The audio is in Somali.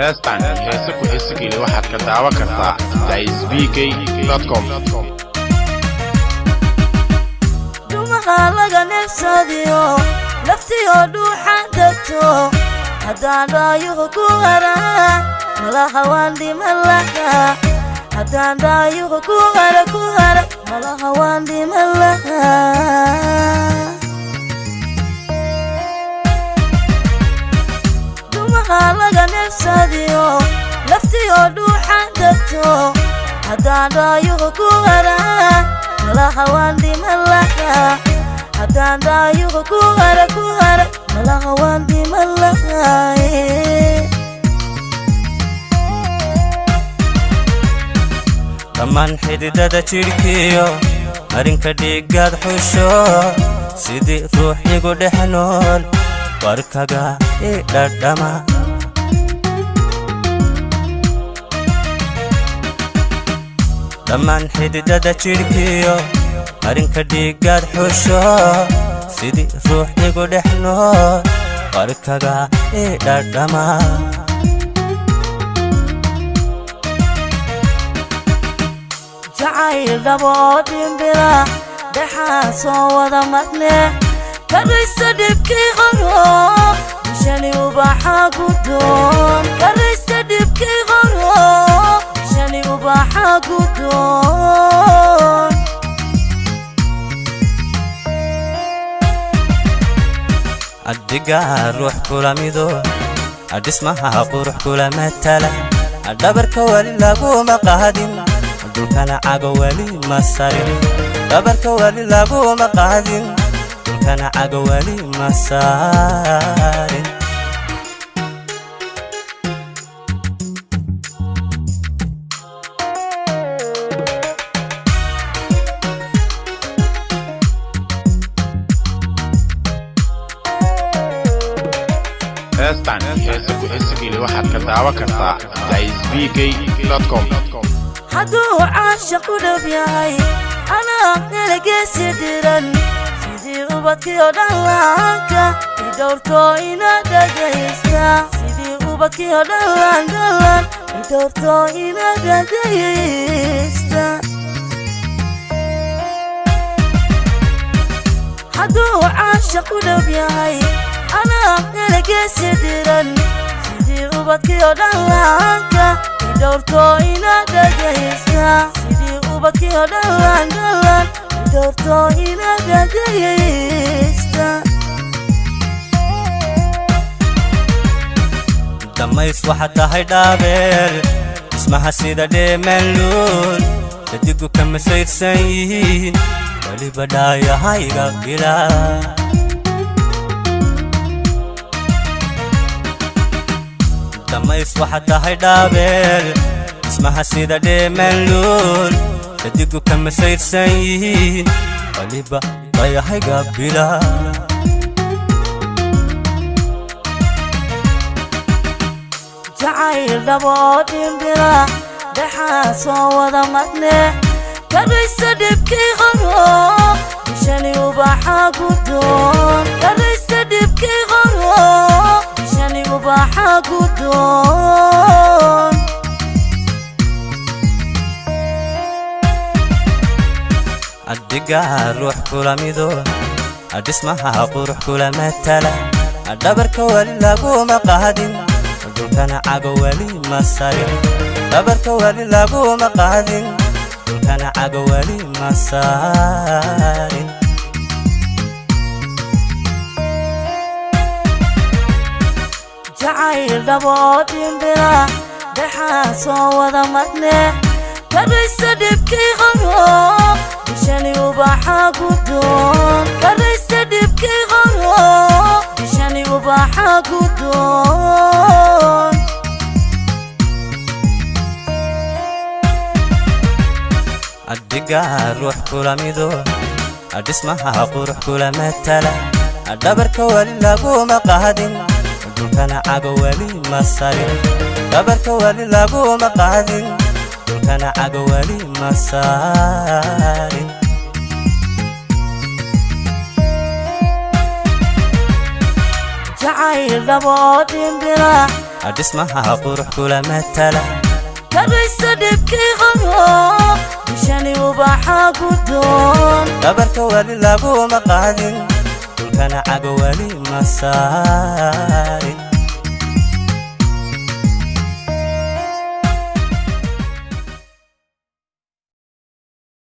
heestan heesa ku heesageli waxaad ka daawan kartaa daisbk.com. dumaha laga neefsadiyo laftiyo dhuuxan degto haddaan dhaayuhu ku haraa malaha waan dhiman lahaa haddaan dhaayuhu ku hara malaha waan dhiman lahaa dumaha laga neefsadiyo laftiyo dhuuxan degto haddaan dhaayuhu ku haraa malaha waan dhiman lahaa haddaan dhaayuhu ku hara malaha waan dhiman lahaa taman xididada jirkiyo marinka dhiigad xusho sidii ruux igu dhex nool warkaga idhadhama taman xididada jirkiyo marinka dhiigad xusho sidii ruux igu dhex nool warkaga idhadhama jacayl dhabo dhimbira dhexaa soo wada madne karaysta dhibkii qoro shani ubaxa gudoon karaysta dhibkii qoro shani ubaxa gudoon adiga ruux kula mido adismaha qurux kula matala dabarka wali laguma qaadin dulkana cago wali masarin dabarka wali laguma qaadin dulkana cago wali masarin heestan heesa ku heesageli waxaad ka daawan kartaa daisbk.com. hadduu caashaq u dhab yahay anaa nalageesi diran sidii ubadkii oo dhan laanka idhowrto ina dhagaysta sidii ubadkii oo dhan laangalan idhowrto ina dhagaysta hadduu caashaq u dhab yahay anaa nalageesi diran sidii ubadkii oo dhan laanka idhowrto ina dhagaysta sidii ubadkii oo dhan laangalan idhowrto ina dhagaysta damays waxaad tahay dhaabeel ismaha sida dheemanluul dadigu ka masaydsan yihiin weliba dhaayahayga bilaa damays waxaad tahay dhaabeel ismaha sida dheemanluul dadigu ka masaydsan yihiin weliba dhaayahayga bilaa jacayl dhabo dhimbira dhexaa soo wada madne karaysta dhibkii qoro shani ubaxa gudoon karaysta dhibkii qoro shani ubaxa gudoon adiga ruux kula mido adismaha qurux kula matala dabarka wali laguma qaadin dulkana cago wali masarin dabarka wali laguma qaadin dulkana cago wali masarin jacayl dhabo dhimbira dhexaa soo wada madne karaysta dhibkii qoro shani ubaxa gudoon karaysta dhibkii qoro shani ubaxa gudoon adiga ruux kula mido adismaha qurux kula matala dabarka wali laguma qaadin dulkana cago wali masarin dabarka wali laguma qaadin dulkana cago wali masarin jacayl dhabo dhimbira dhismaha qurux kula matala karaysta dhibkii qabo bishani ubaxa guddoon dhabarka wali laguma qaadin dhulkana cago wali ma saarin